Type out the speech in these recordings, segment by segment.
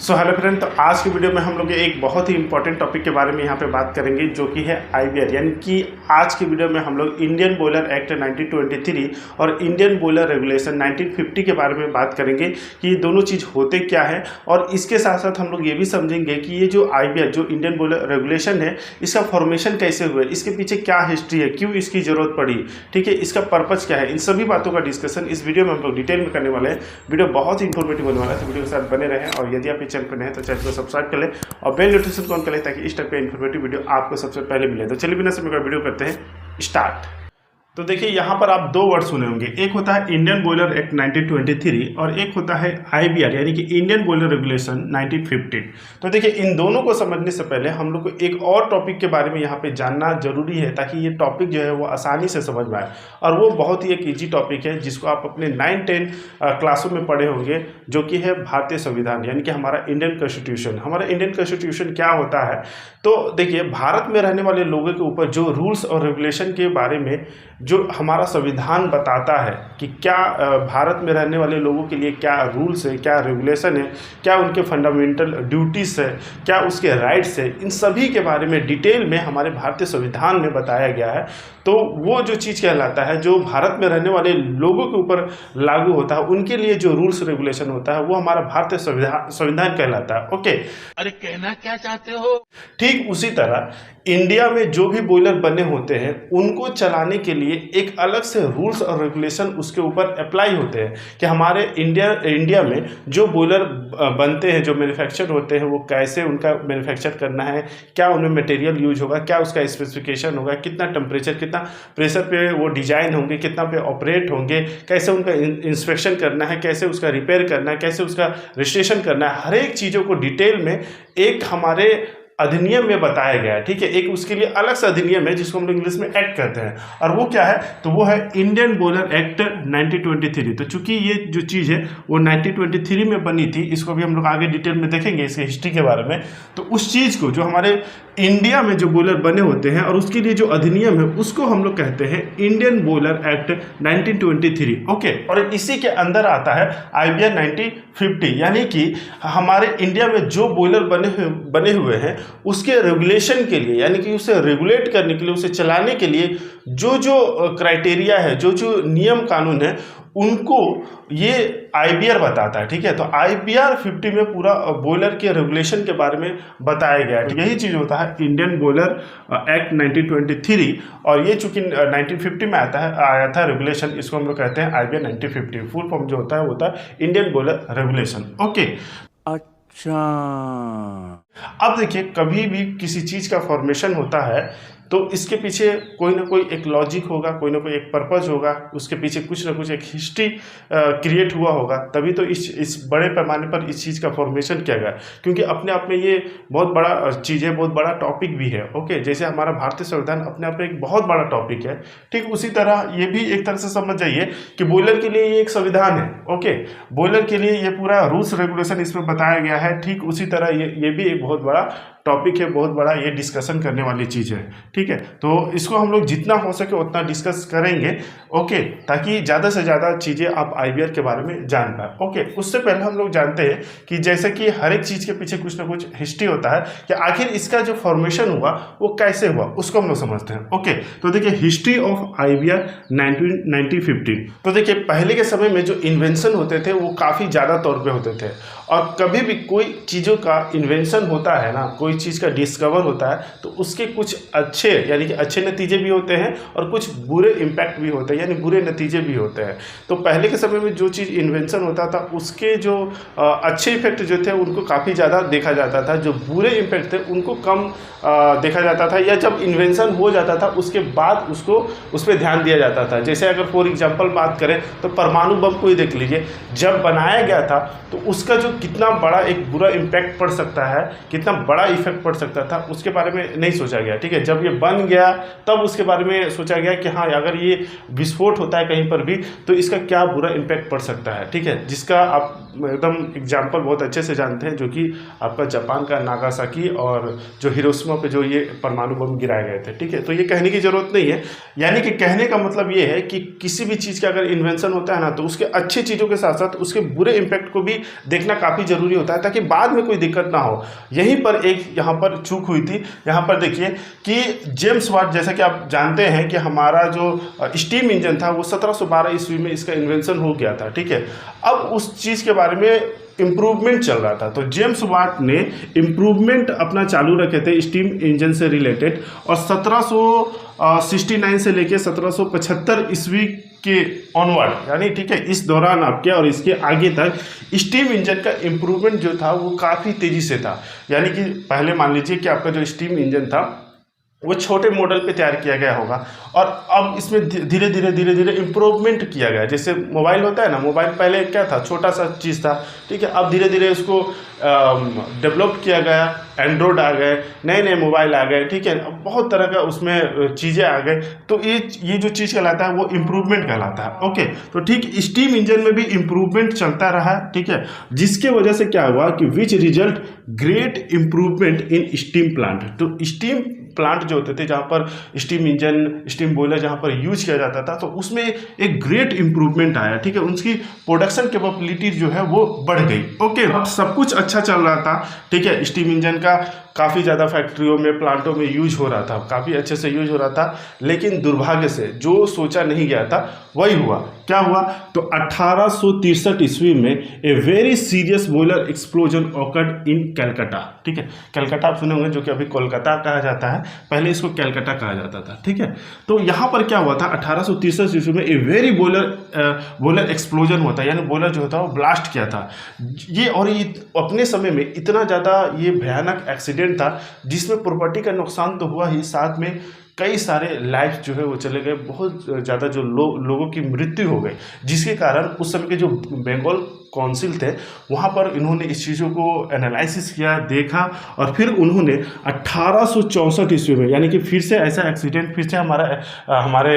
Hello friend, तो आज की वीडियो में हम लोग एक बहुत ही इंपॉर्टेंट टॉपिक के बारे में यहाँ पे बात करेंगे, जो कि है आईबीआर। यानी कि आज की वीडियो में हम लोग इंडियन बॉयलर एक्ट 1923 और इंडियन बॉयलर रेगुलेशन 1950 के बारे में बात करेंगे कि ये दोनों चीज़ होते क्या है। और इसके साथ साथ हम लोग ये भी समझेंगे कि ये जो आईबीआर, जो इंडियन बॉयलर रेगुलेशन है, इसका फॉर्मेशन कैसे हुआ, इसके पीछे क्या हिस्ट्री है, क्यों इसकी ज़रूरत पड़ी, ठीक है, इसका पर्पज़ क्या है, इन सभी बातों का डिस्कशन इस वीडियो में हम लोग डिटेल में करने वाले हैं। वीडियो बहुत ही इंफॉर्मेटिव होने वाला है, तो वीडियो के साथ बने रहें। और यदि आप चैनल पर नए हैं तो चैनल को सब्सक्राइब कर लें और बेल नोटिफिकेशन ऑन कर लें, ताकि इस टाइप का इन्फॉर्मेटिव वीडियो आपको सबसे पहले मिले। तो चलिए बिना समय का वीडियो करते हैं स्टार्ट। तो देखिए, यहाँ पर आप दो वर्ड सुने होंगे, एक होता है इंडियन बॉयलर एक्ट 1923 और एक होता है आईबीआर यानी कि इंडियन बॉयलर रेगुलेशन 1950। तो देखिए, इन दोनों को समझने से पहले हम लोग को एक और टॉपिक के बारे में यहाँ पे जानना जरूरी है, ताकि ये टॉपिक जो है वो आसानी से समझ में आए। और वो बहुत ही एक ईजी टॉपिक है, जिसको आप अपने 9-10 क्लासों में पढ़े होंगे, जो कि है भारतीय संविधान, यानी कि हमारा इंडियन कॉन्स्टिट्यूशन। हमारा इंडियन कॉन्स्टिट्यूशन क्या होता है? तो देखिए, भारत में रहने वाले लोगों के ऊपर जो रूल्स और रेगुलेशन के बारे में जो हमारा संविधान बताता है कि क्या भारत में रहने वाले लोगों के लिए क्या रूल्स है, क्या रेगुलेशन है, क्या उनके फंडामेंटल ड्यूटीज़ है, क्या उसके राइट्स है, इन सभी के बारे में डिटेल में हमारे भारतीय संविधान में बताया गया है। तो वो जो चीज़ कहलाता है, जो भारत में रहने वाले लोगों के ऊपर लागू होता है, उनके लिए जो रूल्स रेगुलेशन होता है, वो हमारा भारतीय संविधान कहलाता है। ओके, अरे कहना क्या चाहते हो? ठीक उसी तरह इंडिया में जो भी बॉयलर बने होते हैं, उनको चलाने के लिए एक अलग से रूल्स और रेगुलेशन उसके ऊपर अप्लाई होते हैं कि हमारे इंडिया में जो बॉयलर बनते हैं, जो मैन्युफैक्चर होते हैं, वो कैसे उनका मैन्युफैक्चर करना है, क्या उनमें मटेरियल यूज होगा, क्या उसका स्पेसिफिकेशन होगा, कितना टेम्परेचर, कितना प्रेशर पे वो डिजाइन होंगे, कितना पे ऑपरेट होंगे, कैसे उनका इंस्पेक्शन करना है, कैसे उसका रिपेयर करना है, कैसे उसका रजिस्ट्रेशन करना है, हर एक चीज़ों को डिटेल में एक हमारे अधिनियम में बताया गया है। ठीक है, एक उसके लिए अलग सा अधिनियम है, जिसको हम लोग इंग्लिश में एक्ट कहते हैं, और वो क्या है? तो वो है इंडियन बॉयलर एक्ट 1923। तो चूंकि ये जो चीज़ है वो 1923 में बनी थी, इसको भी हम लोग आगे डिटेल में देखेंगे, इसके हिस्ट्री के बारे में। तो उस चीज़ को, जो हमारे इंडिया में जो बॉयलर बने होते हैं और उसके लिए जो अधिनियम है, उसको हम लोग कहते हैं इंडियन बॉयलर एक्ट 1923। ओके, और इसी के अंदर आता है आईबीआर 1950, यानी कि हमारे इंडिया में जो बॉयलर बने हुए हैं, उसके रेगुलेशन के लिए, यानी कि उसे रेगुलेट करने के लिए, उसे चलाने के लिए जो जो क्राइटेरिया है, जो जो नियम कानून है, उनको ये आईबीआर बताता है। ठीक है, तो आईबीआर 50 में पूरा बॉयलर के रेगुलेशन के बारे में बताया गया है। यही चीज़ होता है इंडियन बॉयलर एक्ट 1923, और ये चूंकि 1950 में आया था रेगुलेशन, इसको हम लोग कहते हैं आईबीआर 1950। फुल फॉर्म जो होता है इंडियन बॉयलर रेगुलेशन। ओके, अच्छा, अब देखिए, कभी भी किसी चीज़ का फॉर्मेशन होता है तो इसके पीछे कोई ना कोई एक लॉजिक होगा, कोई ना कोई एक पर्पज़ होगा, उसके पीछे कुछ ना कुछ एक हिस्ट्री क्रिएट हुआ होगा, तभी तो इस बड़े पैमाने पर इस चीज़ का फॉर्मेशन किया गया। क्योंकि अपने आप में ये बहुत बड़ा चीज़ है, बहुत बड़ा टॉपिक भी है। ओके, जैसे हमारा भारतीय संविधान अपने आप में एक बहुत बड़ा टॉपिक है, ठीक उसी तरह ये भी एक तरह से समझ जाइए कि बॉयलर के लिए ये एक संविधान है। ओके, बॉयलर के लिए ये पूरा रूल्स रेगुलेशन इसमें बताया गया है। ठीक उसी तरह ये भी एक बहुत बड़ा टॉपिक है, बहुत बड़ा ये डिस्कशन करने वाली चीज़ है। ठीक है, तो इसको हम लोग जितना हो सके उतना डिस्कस करेंगे। ओके, ताकि ज़्यादा से ज़्यादा चीज़ें आप आईबीआर के बारे में जान पाए। ओके, उससे पहले हम लोग जानते हैं कि जैसे कि हर एक चीज़ के पीछे कुछ ना कुछ हिस्ट्री होता है, कि आखिर इसका जो फॉर्मेशन हुआ वो कैसे हुआ, उसको हम लोग समझते हैं। ओके, तो देखिए, हिस्ट्री ऑफ आईबीआर 1915। तो देखिए, पहले के समय में जो इन्वेंशन होते थे वो काफ़ी ज़्यादा तौर पर होते थे, और कभी भी कोई चीज़ों का इन्वेंशन होता है ना, कोई चीज़ का डिस्कवर होता है, तो उसके कुछ अच्छे, यानी कि अच्छे नतीजे भी होते हैं, और कुछ बुरे इम्पैक्ट भी होते हैं, यानी बुरे नतीजे भी होते हैं। तो पहले के समय में जो चीज़ इन्वेंशन होता था, उसके जो अच्छे इफेक्ट जो थे उनको काफ़ी ज़्यादा देखा जाता था, जो बुरे इम्पैक्ट थे उनको कम देखा जाता था, या जब इन्वेंशन हो जाता था उसके बाद उस पर ध्यान दिया जाता था। जैसे अगर फॉर एग्जाम्पल बात करें तो परमाणु बम को ही देख लीजिए, जब बनाया गया था तो उसका जो कितना बड़ा एक बुरा इम्पैक्ट पड़ सकता है, कितना बड़ा इफेक्ट पड़ सकता था, उसके बारे में नहीं सोचा गया। ठीक है, जब ये बन गया तब उसके बारे में सोचा गया कि हाँ, अगर ये विस्फोट होता है कहीं पर भी तो इसका क्या बुरा इम्पैक्ट पड़ सकता है। ठीक है, जिसका आप एकदम एग्जाम्पल बहुत अच्छे से जानते हैं, जो कि आपका जापान का नागासाकी और जो हिरोशिमा पे जो ये परमाणु बम गिराए गए थे। ठीक है, तो ये कहने की ज़रूरत नहीं है, यानी कि कहने का मतलब ये है कि किसी भी चीज़ का अगर इन्वेंशन होता है ना, तो उसके अच्छी चीज़ों के साथ साथ उसके बुरे इम्पैक्ट को भी देखना काफ़ी ज़रूरी होता है ताकि बाद में कोई दिक्कत ना हो। यहीं पर एक यहाँ पर चूक हुई थी। यहाँ पर देखिए कि जेम्स वाट, जैसा कि आप जानते हैं कि हमारा जो स्टीम इंजन था वो 1712 ईस्वी में इसका इन्वेंशन हो गया था, ठीक है। अब उस चीज़ के बारे में इम्प्रूवमेंट चल रहा था, तो जेम्स वाट ने इम्प्रूवमेंट अपना चालू रखे थे स्टीम इंजन से रिलेटेड, और 1769 से लेके 1775 ईस्वी के ऑनवर्ड, यानी ठीक है, इस दौरान आपके और इसके आगे तक स्टीम इंजन का इम्प्रूवमेंट जो था वो काफ़ी तेज़ी से था। यानी कि पहले मान लीजिए कि आपका जो स्टीम इंजन था वो छोटे मॉडल पे तैयार किया गया होगा, और अब इसमें धीरे धीरे इम्प्रूवमेंट किया गया। जैसे मोबाइल होता है ना, मोबाइल पहले क्या था, छोटा सा चीज़ था, ठीक है। अब धीरे धीरे उसको डेवलप किया गया, एंड्रॉयड आ गए, नए नए मोबाइल आ गए, ठीक है। अब बहुत तरह का उसमें चीज़ें आ गए, तो ये जो चीज़ कहलाता है वो इम्प्रूवमेंट कहलाता है। ओके, तो ठीक स्टीम इंजन में भी इम्प्रूवमेंट चलता रहा, ठीक है, जिसके वजह से क्या हुआ कि which result great improvement in stem plant. तो स्टीम प्लांट जो होते थे, जहाँ पर स्टीम इंजन, स्टीम बॉयलर जहाँ पर यूज किया जाता था, तो उसमें एक ग्रेट इम्प्रूवमेंट आया, ठीक है। उनकी प्रोडक्शन कैपेबिलिटी जो है वो बढ़ गई। ओके, सब कुछ अच्छा चल रहा था, ठीक है। स्टीम इंजन का काफ़ी ज़्यादा फैक्ट्रियों में, प्लांटों में यूज हो रहा था, काफ़ी अच्छे से यूज हो रहा था, लेकिन दुर्भाग्य से जो सोचा नहीं गया था वही हुआ। क्या हुआ, तो 1863 ईस्वी में a very serious boiler explosion occurred in Calcutta, ठीक है। कैलकाटा आप सुने होंगे, जो कि अभी कोलकाता कहा जाता है, पहले इसको कैलकाटा कहा जाता था, ठीक है। तो यहाँ पर क्या हुआ था, 1863 ईस्वी में ए वेरी बॉयलर एक्सप्लोजन होता है, यानी बॉयलर जो होता है वो ब्लास्ट किया था ये, और ये अपने समय में इतना ज़्यादा ये भयानक एक्सीडेंट था जिसमें प्रॉपर्टी का नुकसान तो हुआ ही, साथ में कई सारे लाइफ जो है वो चले गए, बहुत ज़्यादा जो लोगों की मृत्यु हो गई, जिसके कारण उस समय के जो बंगाल काउंसिल थे वहाँ पर इन्होंने इस चीज़ों को एनालिसिस किया, देखा, और फिर उन्होंने 1864 ईस्वी में, यानी कि फिर से ऐसा एक्सीडेंट, फिर से हमारे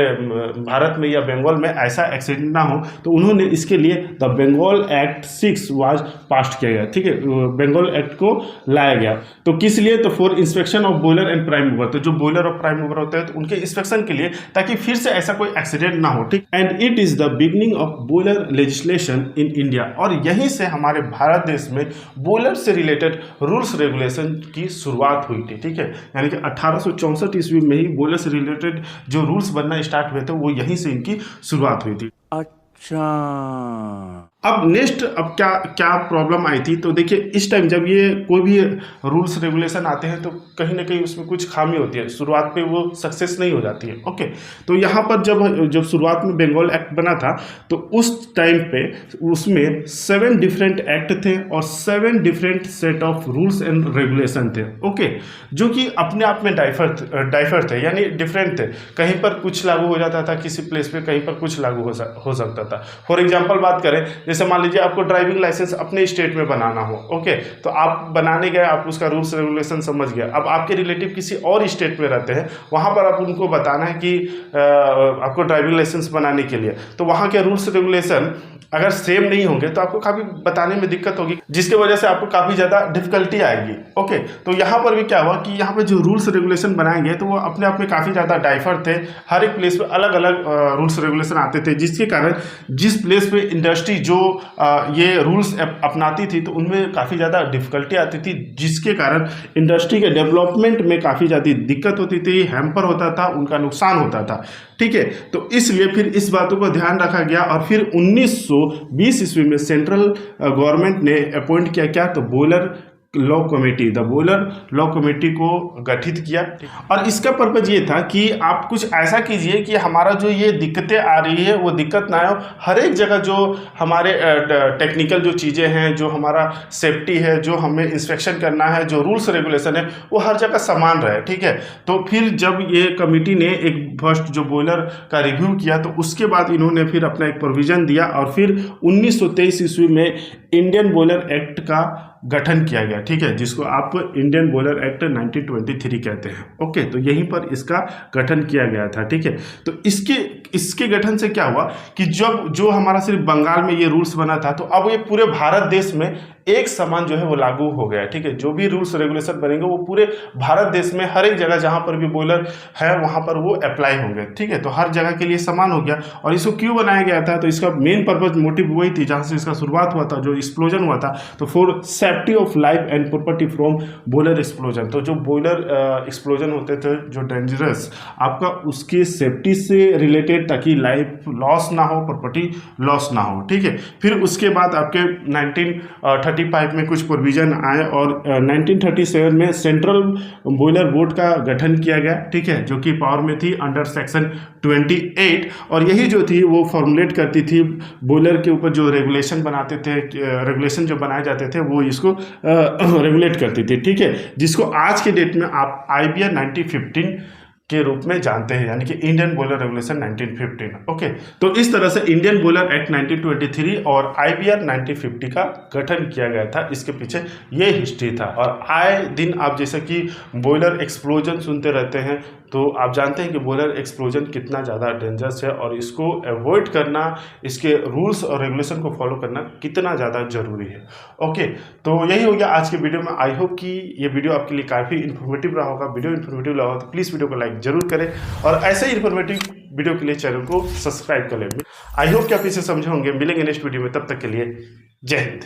भारत में या बंगाल में ऐसा एक्सीडेंट ना हो, तो उन्होंने इसके लिए the Bengal act 6 was passed किया गया, ठीक है। बंगाल एक्ट को लाया गया, तो किस लिए, तो for inspection of boiler and prime mover, तो जो बॉयलर और प्राइम मूवर होते हैं तो उनके इंस्पेक्शन के लिए, ताकि फिर से ऐसा कोई एक्सीडेंट ना हो, ठीक। And it is the beginning of boiler legislation in India, और यहीं से हमारे भारत देश में बॉयलर से रिलेटेड रूल्स रेगुलेशन की शुरुआत हुई थी, ठीक है। यानी कि 1864 ईस्वी में ही बॉयलर से रिलेटेड जो रूल्स बनना स्टार्ट हुए थे वो यहीं से इनकी शुरुआत हुई थी। अच्छा, अब नेक्स्ट, अब क्या प्रॉब्लम आई थी, तो देखिए इस टाइम जब ये कोई भी रूल्स रेगुलेशन आते हैं तो कहीं ना कहीं उसमें कुछ खामी होती है, शुरुआत पे वो सक्सेस नहीं हो जाती है। ओके, तो यहाँ पर जब शुरुआत में बंगाल एक्ट बना था तो उस टाइम पे उसमें 7 डिफरेंट एक्ट थे और 7 different set of rules and regulation थे, ओके, जो कि अपने आप में डाइफर थे, यानी डिफरेंट थे। कहीं पर कुछ लागू हो जाता था किसी प्लेस पे, कहीं पर कुछ लागू हो सकता था। फॉर एग्जाम्पल बात करें, जैसे मान लीजिए आपको ड्राइविंग लाइसेंस अपने स्टेट में बनाना हो, ओके, तो आप बनाने गए, आप उसका रूल्स रेगुलेशन समझ गए। अब आपके रिलेटिव किसी और स्टेट में रहते हैं, वहाँ पर आप उनको बताना है कि आपको ड्राइविंग लाइसेंस बनाने के लिए, तो वहाँ के रूल्स रेगुलेशन अगर सेम नहीं होंगे तो आपको काफ़ी बताने में दिक्कत होगी, जिसकी वजह से आपको काफ़ी ज़्यादा डिफिकल्टी आएगी। ओके, तो यहाँ पर भी क्या हुआ कि यहाँ पे जो रूल्स रेगुलेशन बनाए गए तो वो अपने आप में काफ़ी ज़्यादा डाइफर थे, हर एक प्लेस पे अलग अलग रूल्स रेगुलेशन आते थे, जिसके कारण जिस प्लेस पे इंडस्ट्री जो ये रूल्स अपनाती थी तो उनमें काफ़ी ज़्यादा डिफिकल्टी आती थी, जिसके कारण इंडस्ट्री के डेवलपमेंट में काफ़ी ज़्यादा दिक्कत होती थी, हैम्पर होता था, उनका नुकसान होता था, ठीक है। तो इसलिए फिर इस बातों को ध्यान रखा गया और फिर 1920 ईस्वी में सेंट्रल गवर्नमेंट ने अपॉइंट किया क्या, तो boiler law committee, the boiler law committee को गठित किया। और इसका पर्पज ये था कि आप कुछ ऐसा कीजिए कि हमारा जो ये दिक्कतें आ रही है वो दिक्कत ना हो, हर एक जगह जो हमारे टेक्निकल जो चीज़ें हैं, जो हमारा सेफ्टी है, जो हमें इंस्पेक्शन करना है, जो रूल्स रेगुलेशन है, वो हर जगह समान रहे, ठीक है। तो फिर जब ये कमेटी ने एक फर्स्ट जो बॉयलर का रिव्यू किया तो उसके बाद इन्होंने फिर अपना एक प्रोविज़न दिया और फिर 1923 ईस्वी में इंडियन बॉयलर एक्ट का गठन किया गया, ठीक है, जिसको आप इंडियन बॉयलर एक्ट 1923 कहते हैं। ओके, तो यहीं पर इसका गठन किया गया था, ठीक है। तो इसके गठन से क्या हुआ कि जब जो हमारा सिर्फ बंगाल में ये रूल्स बना था, तो अब ये पूरे भारत देश में एक समान जो है वो लागू हो गया, ठीक है। जो भी रूल्स रेगुलेशन बनेंगे वो पूरे भारत देश में हर एक जगह जहां पर भी बॉयलर है वहां पर वो अप्लाई होंगे, ठीक है। तो हर जगह के लिए समान हो गया। और इसको क्यों बनाया गया था, तो इसका मेन पर्पज मोटिव वही थी जहां से इसका शुरुआत हुआ था, जो एक्सप्लोजन हुआ था, तो for safety of life and property from boiler explosion. तो जो बॉयलर एक्सप्लोजन होते थे जो डेंजरस आपका, उसके सेफ्टी से रिलेटेड, ताकि लाइफ लॉस ना हो, प्रॉपर्टी लॉस ना हो, ठीक है। फिर उसके बाद आपके 1935 में कुछ प्रोविजन आए और 1937 में सेंट्रल बॉयलर बोर्ड का गठन किया गया, ठीक है, जो कि पावर में थी अंडर सेक्शन 28। और यही जो थी वो फॉर्मुलेट करती थी बॉयलर के ऊपर जो रेगुलेशन बनाते थे, रेगुलेशन जो बनाए जाते थे वो इसको रेगुलेट करती थी, ठीक है, जिसको आज के डेट में आप IBR 1915 के रूप में जानते हैं, यानी कि इंडियन बॉयलर रेगुलेशन 1915। ओके, तो इस तरह से इंडियन बॉयलर एक्ट 1923 और IBR 1950 का गठन किया गया था। इसके पीछे ये हिस्ट्री था। और आए दिन आप जैसे कि बॉयलर एक्सप्लोजन सुनते रहते हैं, तो आप जानते हैं कि बॉयलर एक्सप्लोजन कितना ज़्यादा डेंजरस है और इसको अवॉइड करना, इसके रूल्स और रेगुलेशन को फॉलो करना कितना ज़्यादा ज़रूरी है। ओके, तो यही हो गया आज के वीडियो में। आई होप कि ये वीडियो आपके लिए काफ़ी इन्फॉर्मेटिव रहा होगा। वीडियो इन्फॉर्मेटिव लगा हो तो प्लीज़ वीडियो को लाइक जरूर करें और ऐसे ही इन्फॉर्मेटिव वीडियो के लिए चैनल को सब्सक्राइब कर लें। आई होप कि आप इसे समझे होंगे। मिलेंगे नेक्स्ट वीडियो में, तब तक के लिए जय हिंद।